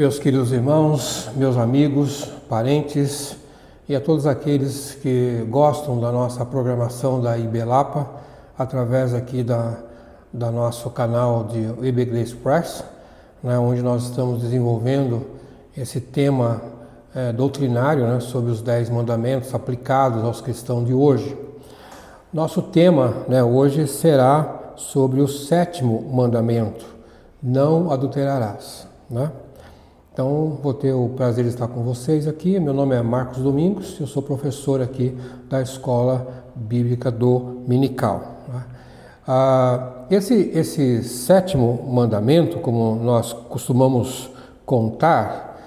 Meus queridos irmãos, meus amigos, parentes e a todos aqueles que gostam da nossa programação da IBLAPA através aqui da nosso canal de IBGlê Express, onde nós estamos desenvolvendo esse tema doutrinário, sobre os 10 mandamentos aplicados aos cristãos de hoje. Nosso tema hoje será sobre o 7º mandamento: não adulterarás. Então, vou ter o prazer de estar com vocês aqui. Meu nome é Marcos Domingos, eu sou professor aqui da Escola Bíblica Dominical. Esse 7º mandamento, como nós costumamos contar,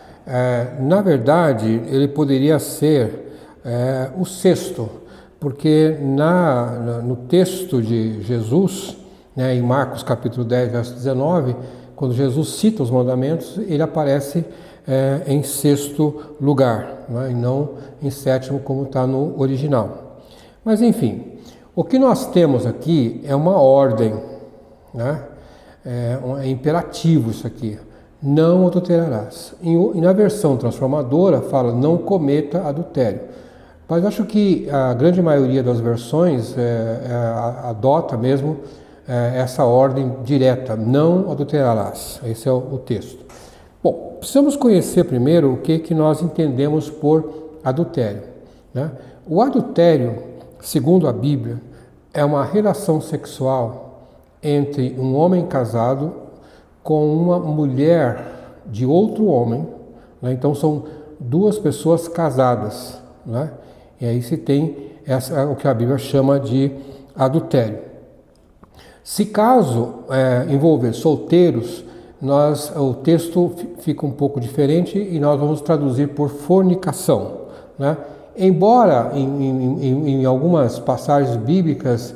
na verdade, ele poderia ser o 6º, porque no texto de Jesus, em Marcos capítulo 10, verso 19, quando Jesus cita os mandamentos, ele aparece em 6º lugar, e não em 7º como está no original. Mas enfim, o que nós temos aqui é uma ordem, é imperativo isso aqui: não adulterarás. E na versão transformadora fala: não cometa adultério. Mas acho que a grande maioria das versões adota mesmo essa ordem direta: não adulterarás. Esse é o texto. Bom, precisamos conhecer primeiro o que nós entendemos por adultério. O adultério, segundo a Bíblia, é uma relação sexual entre um homem casado com uma mulher de outro homem. Então são duas pessoas casadas. E aí se tem o que a Bíblia chama de adultério. Se caso envolver solteiros, o texto fica um pouco diferente e nós vamos traduzir por fornicação. Embora em algumas passagens bíblicas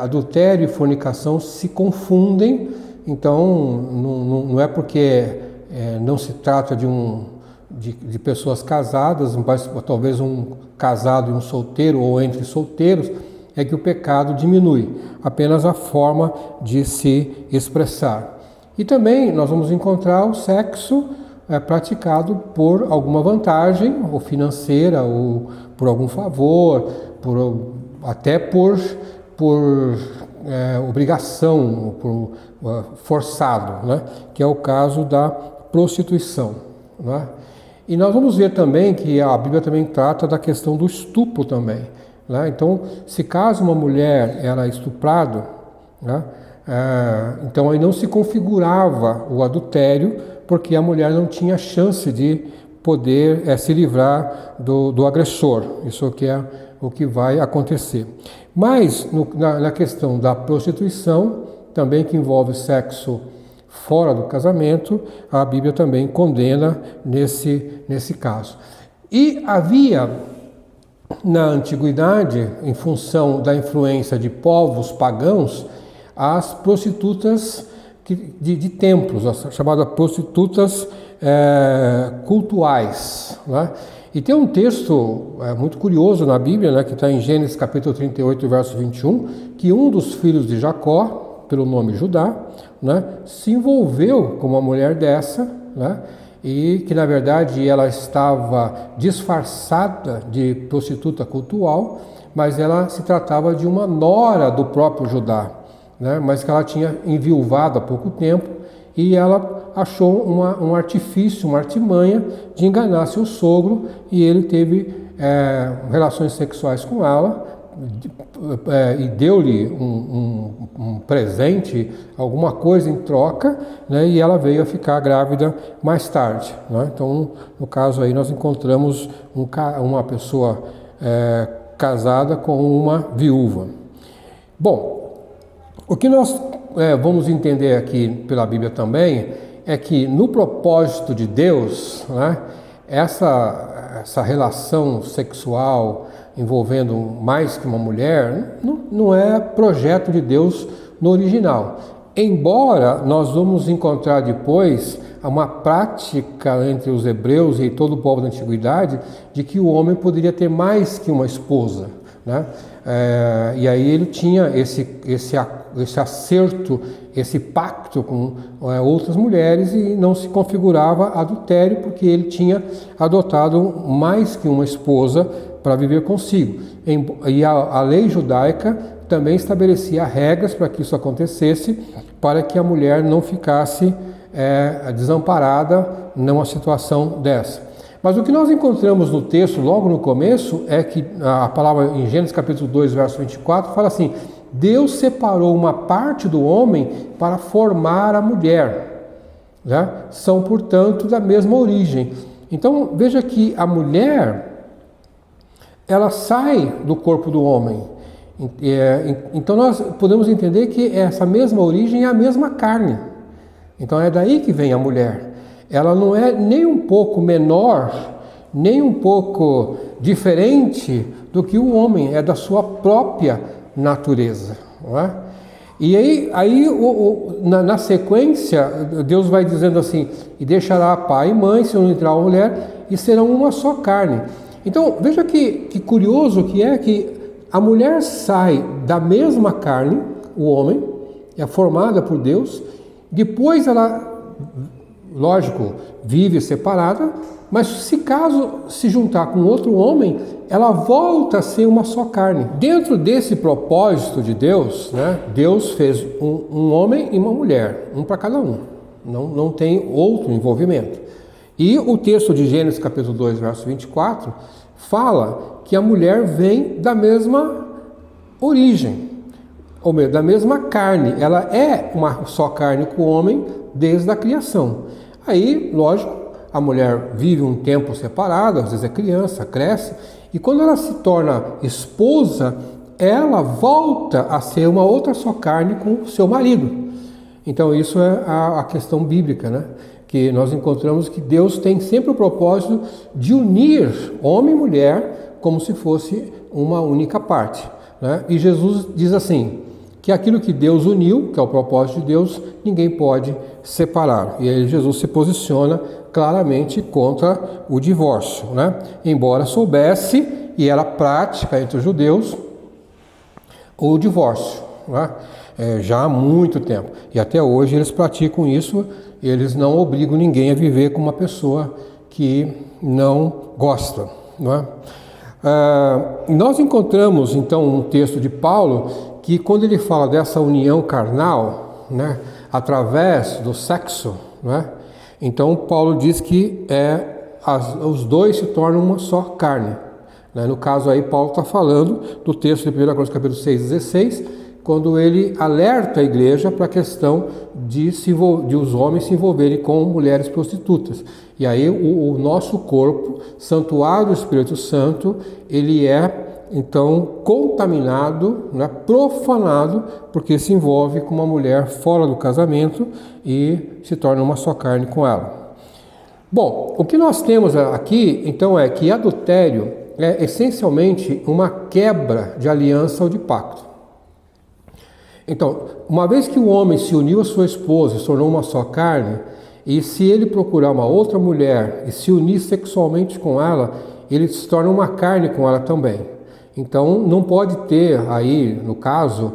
adultério e fornicação se confundem, então não é porque não se trata de pessoas casadas, mas talvez um casado e um solteiro ou entre solteiros, é que o pecado diminui, apenas a forma de se expressar. E também nós vamos encontrar o sexo praticado por alguma vantagem, ou financeira, ou por algum favor, até por obrigação, forçado, que é o caso da prostituição. E nós vamos ver também que a Bíblia também trata da questão do estupro também. Então, se caso uma mulher era estuprada, então aí não se configurava o adultério, porque a mulher não tinha chance de poder se livrar do agressor. Isso que é o que vai acontecer. Mas na questão da prostituição, também que envolve sexo fora do casamento, a Bíblia também condena nesse caso. E havia na antiguidade, em função da influência de povos pagãos, as prostitutas de templos, as chamadas prostitutas cultuais. E tem um texto muito curioso na Bíblia, que está em Gênesis capítulo 38, verso 21, que um dos filhos de Jacó, pelo nome Judá, se envolveu com uma mulher dessa, e que na verdade ela estava disfarçada de prostituta cultual, mas ela se tratava de uma nora do próprio Judá, mas que ela tinha enviuvado há pouco tempo, e ela achou um artifício, uma artimanha de enganar seu sogro, e ele teve relações sexuais com ela, e deu-lhe um presente, alguma coisa em troca, e ela veio a ficar grávida mais tarde. Então, no caso aí, nós encontramos uma pessoa casada com uma viúva. Bom, o que nós vamos entender aqui pela Bíblia também é que no propósito de Deus, essa relação sexual envolvendo mais que uma mulher, não é projeto de Deus no original. Embora nós vamos encontrar depois uma prática entre os hebreus e todo o povo da antiguidade de que o homem poderia ter mais que uma esposa. E aí ele tinha esse esse acerto, esse pacto com outras mulheres e não se configurava adultério porque ele tinha adotado mais que uma esposa para viver consigo. E a lei judaica também estabelecia regras para que isso acontecesse, para que a mulher não ficasse desamparada numa situação dessa. Mas o que nós encontramos no texto, logo no começo, é que a palavra em Gênesis capítulo 2, verso 24, fala assim: Deus separou uma parte do homem para formar a mulher. Né? São, portanto, da mesma origem. Então, veja que a mulher, ela sai do corpo do homem. Então, nós podemos entender que essa mesma origem é a mesma carne. Então, é daí que vem a mulher. Ela não é nem um pouco menor, nem um pouco diferente do que o homem, é da sua própria natureza. Não é? E aí na sequência, Deus vai dizendo assim: e deixará pai e mãe, se unirá a mulher, e serão uma só carne. Então, veja que curioso que é que a mulher sai da mesma carne, o homem, é formada por Deus, depois ela, lógico, vive separada, mas se caso se juntar com outro homem, ela volta a ser uma só carne. Dentro desse propósito de Deus, né, Deus fez um homem e uma mulher, um para cada um. Não tem outro envolvimento. E o texto de Gênesis capítulo 2, verso 24, fala que a mulher vem da mesma origem, ou melhor, da mesma carne. Ela é uma só carne com o homem desde a criação. Aí, lógico, a mulher vive um tempo separada, às vezes é criança, cresce, e quando ela se torna esposa, ela volta a ser uma outra só carne com o seu marido. Então isso é a questão bíblica, né? Que nós encontramos que Deus tem sempre o propósito de unir homem e mulher como se fosse uma única parte, né? E Jesus diz assim, que aquilo que Deus uniu, que é o propósito de Deus, ninguém pode separar. E aí Jesus se posiciona claramente contra o divórcio, né? Embora soubesse, e era prática entre os judeus, o divórcio, né? Já há muito tempo. E até hoje eles praticam isso, eles não obrigam ninguém a viver com uma pessoa que não gosta, né? Nós encontramos então um texto de Paulo que quando ele fala dessa união carnal, né, através do sexo, né, então Paulo diz que os dois se tornam uma só carne. Né? No caso aí Paulo está falando do texto de 1 Coríntios capítulo 6, 16, quando ele alerta a igreja para a questão de os homens se envolverem com mulheres prostitutas. E aí o nosso corpo, santuário do Espírito Santo, ele é então contaminado, né, profanado, porque se envolve com uma mulher fora do casamento e se torna uma só carne com ela. Bom, o que nós temos aqui então é que adultério é essencialmente uma quebra de aliança ou de pacto. Então, uma vez que o homem se uniu à sua esposa e se tornou uma só carne, e se ele procurar uma outra mulher e se unir sexualmente com ela, ele se torna uma carne com ela também. Então, não pode ter aí, no caso,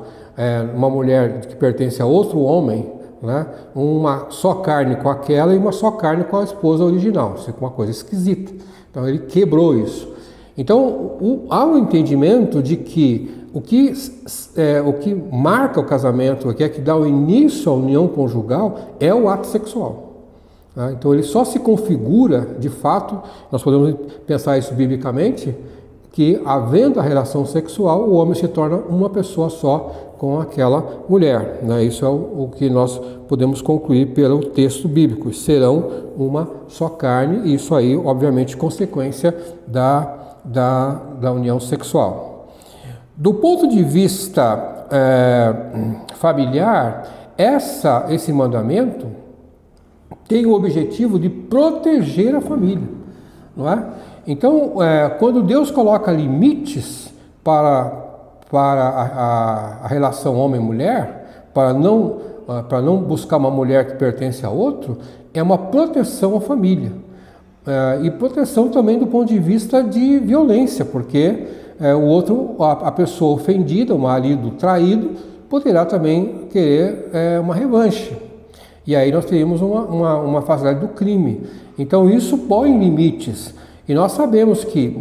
uma mulher que pertence a outro homem, né, uma só carne com aquela e uma só carne com a esposa original. Isso é uma coisa esquisita. Então, ele quebrou isso. Então, há um entendimento de que o que marca o casamento, que dá o início à união conjugal, é o ato sexual. Tá? Então ele só se configura, de fato, nós podemos pensar isso biblicamente, que havendo a relação sexual, o homem se torna uma pessoa só com aquela mulher. Né? Isso é o que nós podemos concluir pelo texto bíblico. Serão uma só carne, e isso aí, obviamente, consequência da união sexual. Do ponto de vista familiar, esse mandamento tem o objetivo de proteger a família, não é? Então, quando Deus coloca limites para a relação homem-mulher, para não buscar uma mulher que pertence a outro, é uma proteção à família. E proteção também do ponto de vista de violência, porque a pessoa ofendida, o marido traído, poderá também querer uma revanche. E aí nós teríamos uma facilidade do crime. Então isso põe limites. E nós sabemos que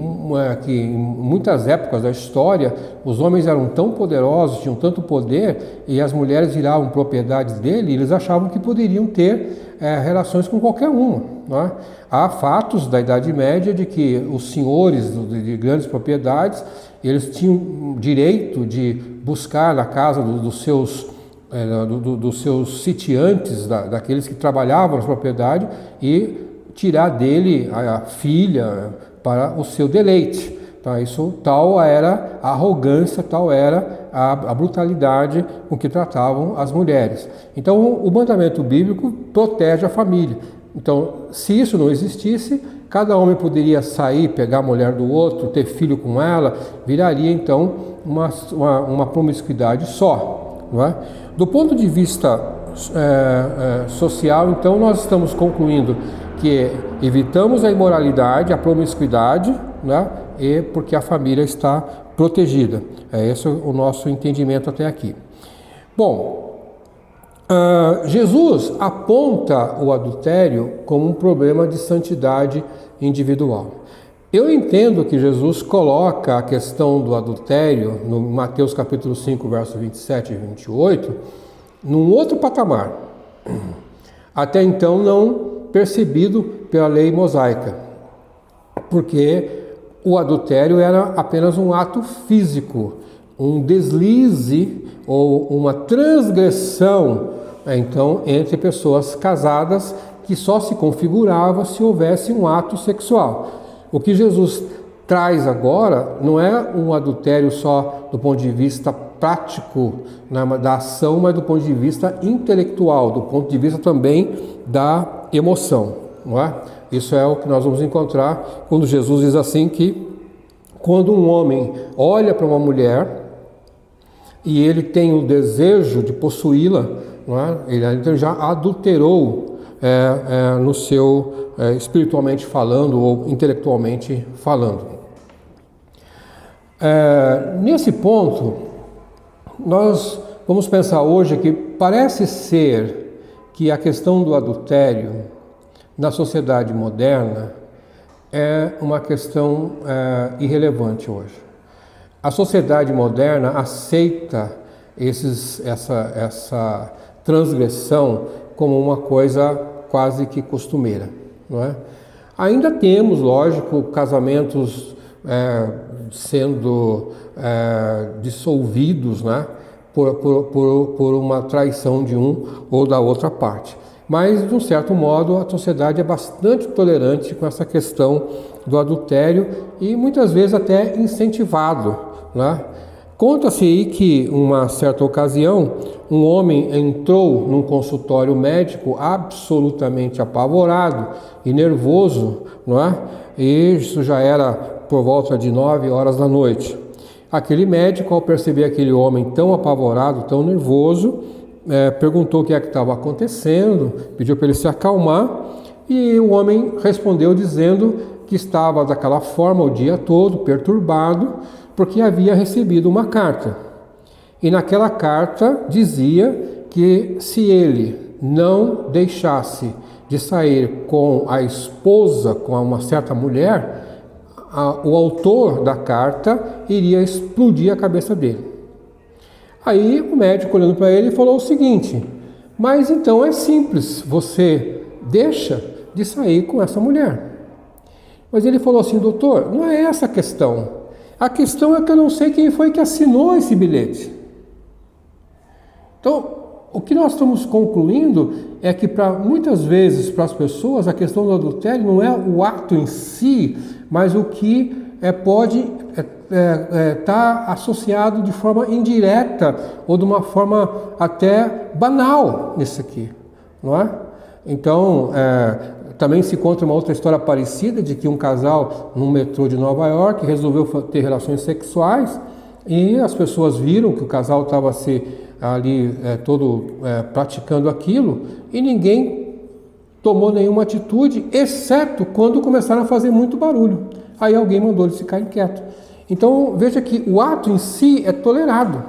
em muitas épocas da história, os homens eram tão poderosos, tinham tanto poder, e as mulheres viravam propriedades dele, e eles achavam que poderiam ter relações com qualquer uma. Não é? Há fatos da Idade Média de que os senhores de grandes propriedades, eles tinham direito de buscar na casa dos seus sitiantes, daqueles que trabalhavam na propriedade, e tirar dele a filha para o seu deleite. Tá? Tal era a arrogância, tal era a brutalidade com que tratavam as mulheres. Então o mandamento bíblico protege a família. Então, se isso não existisse, cada homem poderia sair, pegar a mulher do outro, ter filho com ela, viraria então uma promiscuidade só. Não é? Do ponto de vista social, então nós estamos concluindo que evitamos a imoralidade, a promiscuidade, né? E porque a família está protegida. Esse o nosso entendimento até aqui. Bom, Jesus aponta o adultério como um problema de santidade individual. Eu entendo que Jesus coloca a questão do adultério, no Mateus capítulo 5, verso 27 e 28, num outro patamar, até então não percebido pela lei mosaica, porque o adultério era apenas um ato físico, um deslize ou uma transgressão, então, entre pessoas casadas, que só se configurava se houvesse um ato sexual. O que Jesus traz agora não é um adultério só do ponto de vista prático, né, da ação, mas do ponto de vista intelectual, do ponto de vista também da emoção. Não é? Isso é o que nós vamos encontrar quando Jesus diz assim que quando um homem olha para uma mulher e ele tem o desejo de possuí-la, não é? Ele já adulterou no seu espiritualmente falando ou intelectualmente falando. Nesse ponto, nós vamos pensar hoje que parece ser que a questão do adultério na sociedade moderna é uma questão irrelevante hoje. A sociedade moderna aceita essa transgressão como uma coisa quase que costumeira, não é? Ainda temos, lógico, casamentos sendo dissolvidos, né, por uma traição de um ou da outra parte. Mas, de um certo modo, a sociedade é bastante tolerante com essa questão do adultério e muitas vezes até incentivado, né? Conta-se aí que, uma certa ocasião, um homem entrou num consultório médico absolutamente apavorado e nervoso, não é? E isso já era por volta de 9 horas da noite. Aquele médico, ao perceber aquele homem tão apavorado, tão nervoso, perguntou o que é que estava acontecendo, pediu para ele se acalmar, e o homem respondeu dizendo que estava daquela forma o dia todo, perturbado, porque havia recebido uma carta. E naquela carta dizia que se ele não deixasse de sair com a esposa, com uma certa mulher, o autor da carta iria explodir a cabeça dele. Aí o médico, olhando para ele, falou o seguinte: mas então é simples, você deixa de sair com essa mulher. Mas ele falou assim: doutor, não é essa a questão. A questão é que eu não sei quem foi que assinou esse bilhete. Então, o que nós estamos concluindo é que muitas vezes para as pessoas a questão do adultério não é o ato em si, mas o que pode estar associado de forma indireta ou de uma forma até banal nisso aqui, não é? Então, também se conta uma outra história parecida de que um casal no metrô de Nova York resolveu ter relações sexuais e as pessoas viram que o casal estava ali praticando aquilo e ninguém tomou nenhuma atitude, exceto quando começaram a fazer muito barulho. Aí alguém mandou eles ficarem quietos. Então veja que o ato em si é tolerado.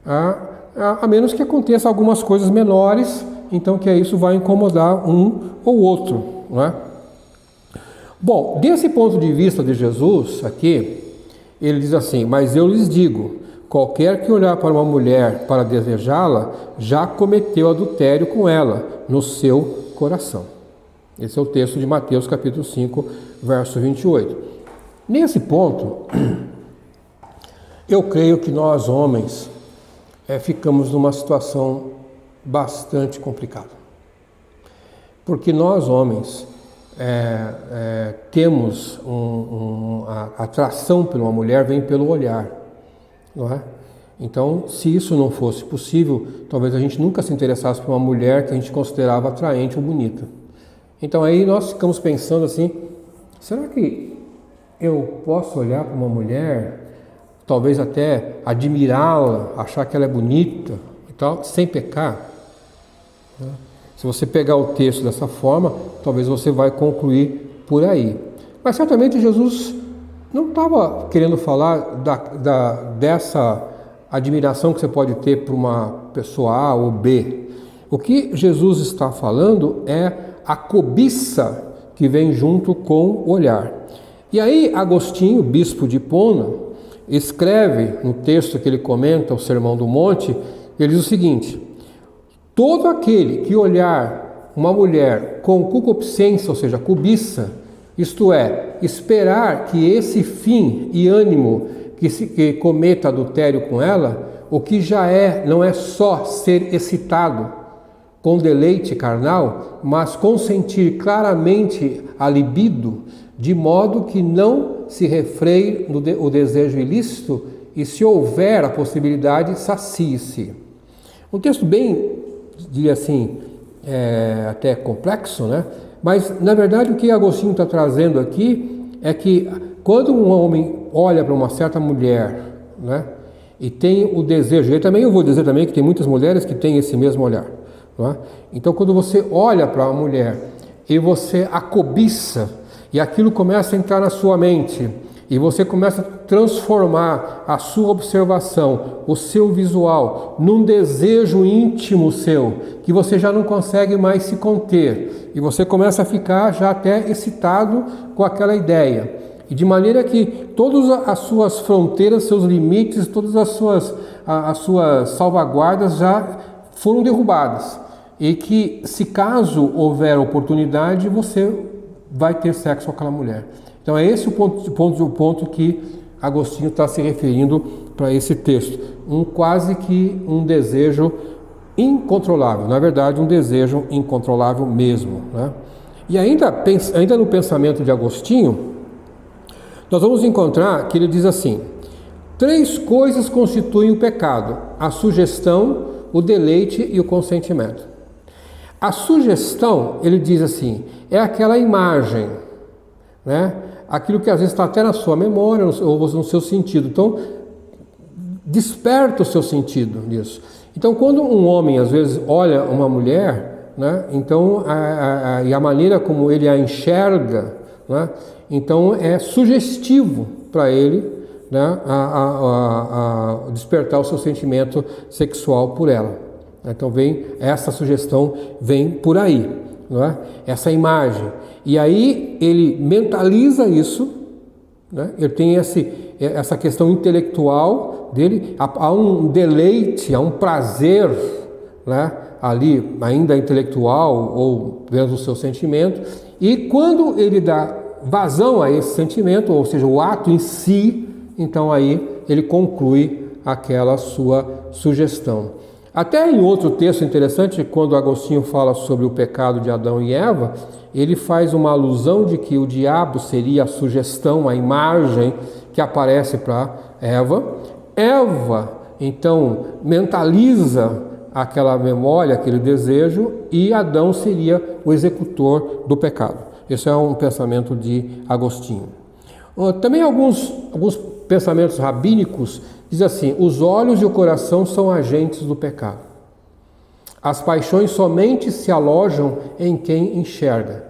a menos que aconteça algumas coisas menores, então que isso vai incomodar um ou outro, não é? Bom, desse ponto de vista de Jesus aqui, ele diz assim: mas eu lhes digo, qualquer que olhar para uma mulher para desejá-la, já cometeu adultério com ela no seu coração. Esse é o texto de Mateus capítulo 5, verso 28. Nesse ponto, eu creio que nós homens ficamos numa situação bastante complicada. Porque nós homens temos a atração por uma mulher vem pelo olhar, não é? Então, se isso não fosse possível, talvez a gente nunca se interessasse por uma mulher que a gente considerava atraente ou bonita. Então aí nós ficamos pensando assim, será que eu posso olhar para uma mulher, talvez até admirá-la, achar que ela é bonita e tal, sem pecar? Se você pegar o texto dessa forma, talvez você vai concluir por aí. Mas certamente Jesus não estava querendo falar dessa admiração que você pode ter por uma pessoa A ou B. O que Jesus está falando é a cobiça que vem junto com o olhar. E aí Agostinho, bispo de Hipona, escreve no texto que ele comenta, o Sermão do Monte, ele diz o seguinte: todo aquele que olhar uma mulher com concupiscência, ou seja, cobiça, isto é, esperar que esse fim e ânimo que cometa adultério com ela, o que já não é só ser excitado com deleite carnal, mas consentir claramente a libido, de modo que não se refreie o desejo ilícito e, se houver a possibilidade, sacie-se. Um texto bem, diria assim, até complexo, né? Mas, na verdade, o que Agostinho está trazendo aqui é que quando um homem olha para uma certa mulher, né, e tem o desejo, eu vou dizer também que tem muitas mulheres que têm esse mesmo olhar, não é? Então, quando você olha para uma mulher e você a cobiça, e aquilo começa a entrar na sua mente, e você começa a transformar a sua observação, o seu visual, num desejo íntimo seu, que você já não consegue mais se conter, e você começa a ficar já até excitado com aquela ideia, e de maneira que todas as suas fronteiras, seus limites, todas as suas salvaguardas já foram derrubadas, e que, se caso houver oportunidade, você vai ter sexo com aquela mulher. Então é esse o ponto que Agostinho está se referindo para esse texto. Quase que um desejo incontrolável, na verdade um desejo incontrolável mesmo, né? E ainda no pensamento de Agostinho, nós vamos encontrar que ele diz assim: 3 coisas constituem o pecado: a sugestão, o deleite e o consentimento. A sugestão, ele diz assim, é aquela imagem, né? Aquilo que às vezes está até na sua memória ou no seu sentido. Então, desperta o seu sentido nisso. Então, quando um homem às vezes olha uma mulher, né? Então, e a maneira como ele a enxerga, né? Então é sugestivo para ele, né? Despertar o seu sentimento sexual por ela. Então essa sugestão vem por aí, não é? Essa imagem. E aí ele mentaliza isso, né? Ele tem essa questão intelectual dele, há um deleite, há um prazer, né? Ali ainda intelectual ou dentro do seu sentimento. E quando ele dá vazão a esse sentimento, ou seja, o ato em si, então aí ele conclui aquela sua sugestão. Até em outro texto interessante, quando Agostinho fala sobre o pecado de Adão e Eva, ele faz uma alusão de que o diabo seria a sugestão, a imagem que aparece para Eva. Eva, então, mentaliza aquela memória, aquele desejo, e Adão seria o executor do pecado. Esse é um pensamento de Agostinho. Também alguns pensamentos rabínicos dizem assim: os olhos e o coração são agentes do pecado. As paixões somente se alojam em quem enxerga.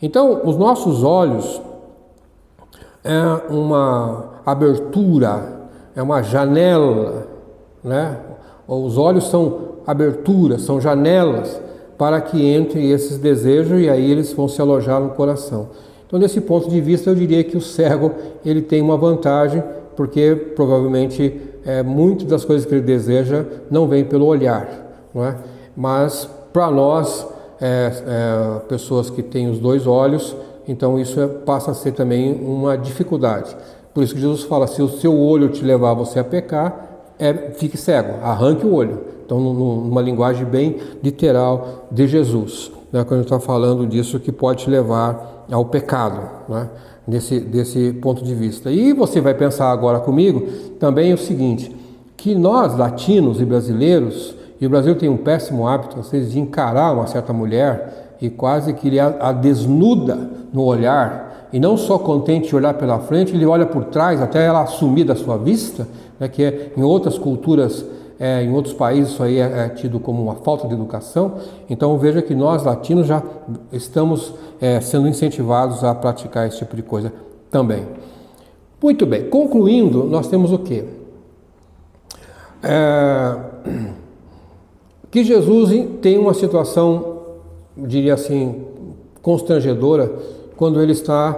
Então, os nossos olhos é uma abertura, é uma janela, né? Os olhos são aberturas, são janelas para que entrem esses desejos e aí eles vão se alojar no coração. Então, desse ponto de vista, eu diria que o cego ele tem uma vantagem, porque provavelmente muitas das coisas que ele deseja não vem pelo olhar, não é? Mas para nós, pessoas que têm os dois olhos, então isso passa a ser também uma dificuldade. Por isso que Jesus fala, se o seu olho te levar você a pecar, fique cego, arranque o olho. Então, numa linguagem bem literal de Jesus, né, quando ele está falando disso que pode te levar ao pecado, né, desse ponto de vista. E você vai pensar agora comigo também o seguinte, que nós, latinos e brasileiros, e o Brasil tem um péssimo hábito, vocês, de encarar uma certa mulher e quase que ele a desnuda no olhar, e não só contente de olhar pela frente, ele olha por trás até ela sumir da sua vista, né, que em outras culturas, em outros países isso aí é tido como uma falta de educação. Então veja que nós latinos já estamos sendo incentivados a praticar esse tipo de coisa também. Muito bem, concluindo, nós temos o quê? Que Jesus tem uma situação, diria assim, constrangedora, quando ele está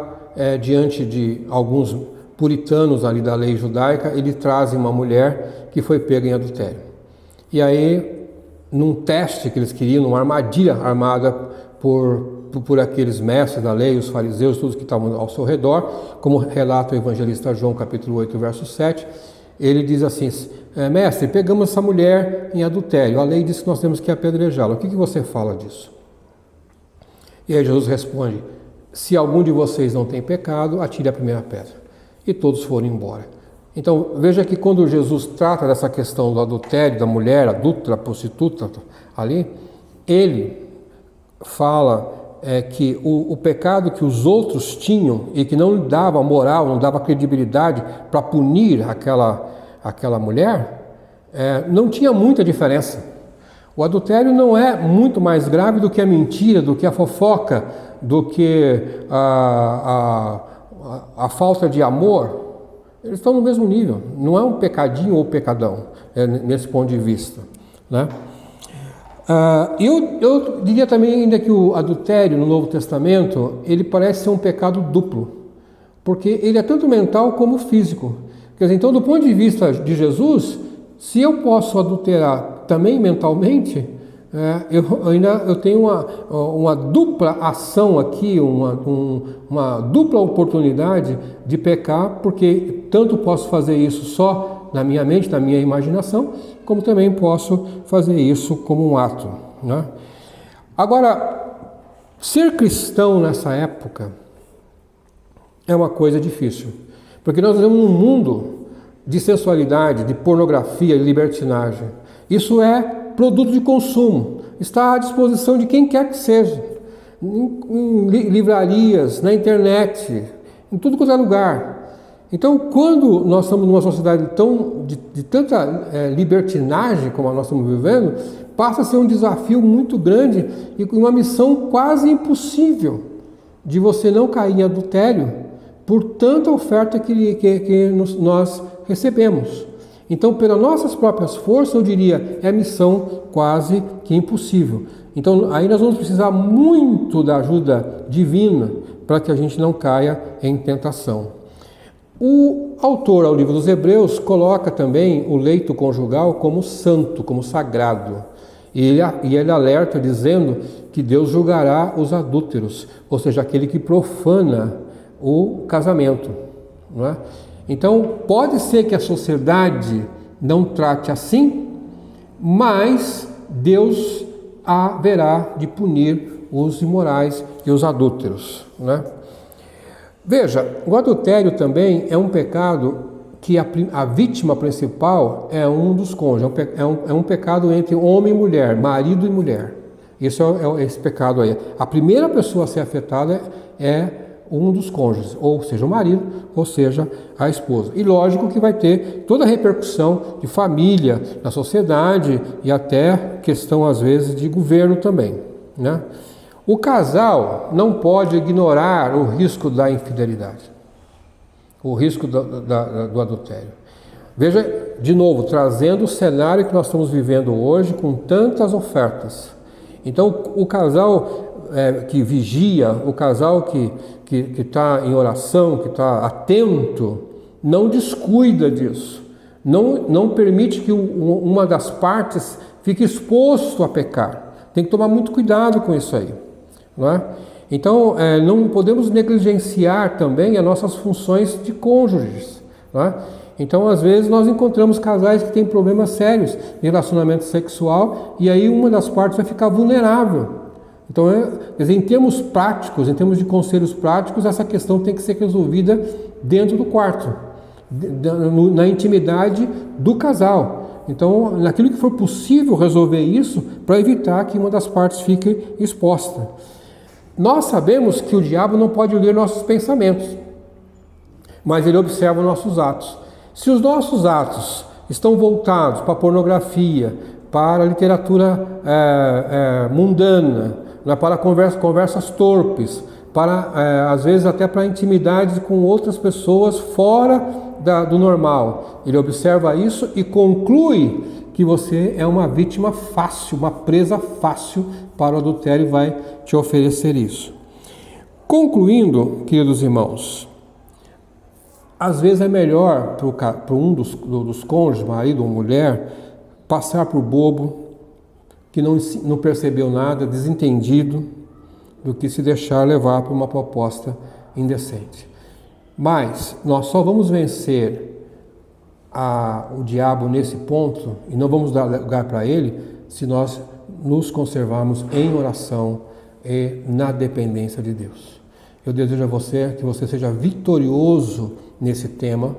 diante de alguns puritanos ali da lei judaica, ele traz uma mulher que foi pega em adultério. E aí, num teste que eles queriam, numa armadilha armada por aqueles mestres da lei, os fariseus, todos que estavam ao seu redor, como relata o evangelista João, capítulo 8, verso 7, ele diz assim, mestre, pegamos essa mulher em adultério, a lei diz que nós temos que apedrejá-la, o que você fala disso? E aí Jesus responde, se algum de vocês não tem pecado, atire a primeira pedra. E todos foram embora. Então, veja que quando Jesus trata dessa questão do adultério, da mulher adulta, da prostituta ali, ele fala que o pecado que os outros tinham e que não dava moral, não dava credibilidade para punir aquela mulher, não tinha muita diferença. O adultério não é muito mais grave do que a mentira, do que a fofoca, do que a falta de amor. Eles estão no mesmo nível, não é um pecadinho ou pecadão, nesse ponto de vista, né? Eu diria também ainda que o adultério no Novo Testamento, ele parece ser um pecado duplo, porque ele é tanto mental como físico. Quer dizer, então, do ponto de vista de Jesus, se eu posso adulterar também mentalmente, eu tenho uma dupla ação aqui, uma dupla oportunidade de pecar, porque tanto posso fazer isso só na minha mente, na minha imaginação, como também posso fazer isso como um ato, né? Agora, ser cristão nessa época é uma coisa difícil, porque nós vivemos num mundo de sensualidade, de pornografia, de libertinagem. Isso é produto de consumo, está à disposição de quem quer que seja, em livrarias, na internet, em tudo quanto é lugar. Então, quando nós estamos numa sociedade de tanta libertinagem como nós estamos vivendo, passa a ser um desafio muito grande e uma missão quase impossível de você não cair em adultério por tanta oferta que nós recebemos. Então, pelas nossas próprias forças, eu diria, é missão quase que impossível. Então, aí nós vamos precisar muito da ajuda divina para que a gente não caia em tentação. O autor ao livro dos Hebreus coloca também o leito conjugal como santo, como sagrado. E ele alerta dizendo que Deus julgará os adúlteros, ou seja, aquele que profana o casamento, não é? Então, pode ser que a sociedade não trate assim, mas Deus haverá de punir os imorais e os adúlteros, né? Veja, o adultério também é um pecado que a vítima principal é um dos cônjuges, é um pecado entre homem e mulher, marido e mulher. Isso é esse pecado aí. A primeira pessoa a ser afetada é um dos cônjuges, ou seja, o marido, ou seja, a esposa. E lógico que vai ter toda a repercussão de família, da sociedade e até questão, às vezes, de governo também, né? O casal não pode ignorar o risco da infidelidade, o risco do adultério. Veja, de novo, trazendo o cenário que nós estamos vivendo hoje com tantas ofertas. Então, o casal que vigia, o casal que está em oração, que está atento, não descuida disso. Não permite que uma das partes fique exposto a pecar. Tem que tomar muito cuidado com isso aí, não é? Então, não podemos negligenciar também as nossas funções de cônjuges, não é? Então, às vezes, nós encontramos casais que têm problemas sérios de relacionamento sexual e aí uma das partes vai ficar vulnerável. Então, quer dizer, em termos práticos, em termos de conselhos práticos, essa questão tem que ser resolvida dentro do quarto, na intimidade do casal. Então, naquilo que for possível resolver isso para evitar que uma das partes fique exposta. Nós sabemos que o diabo não pode ler nossos pensamentos, mas ele observa os nossos atos. Se os nossos atos estão voltados para a pornografia, para a literatura mundana, para conversas torpes, para às vezes até para intimidades com outras pessoas fora do normal, ele observa isso e conclui que você é uma vítima fácil, uma presa fácil para o adultério e vai te oferecer isso. Concluindo, queridos irmãos, às vezes é melhor para um dos cônjuges, marido ou mulher, passar por bobo, que não percebeu nada, desentendido, do que se deixar levar por uma proposta indecente. Mas nós só vamos vencer o diabo nesse ponto, e não vamos dar lugar para ele, se nós nos conservarmos em oração e na dependência de Deus. Eu desejo a você que você seja vitorioso nesse tema,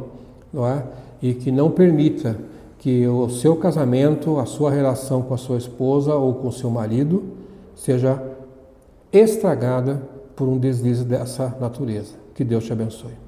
não é? E que não permita que o seu casamento, a sua relação com a sua esposa ou com o seu marido seja estragada por um deslize dessa natureza. Que Deus te abençoe.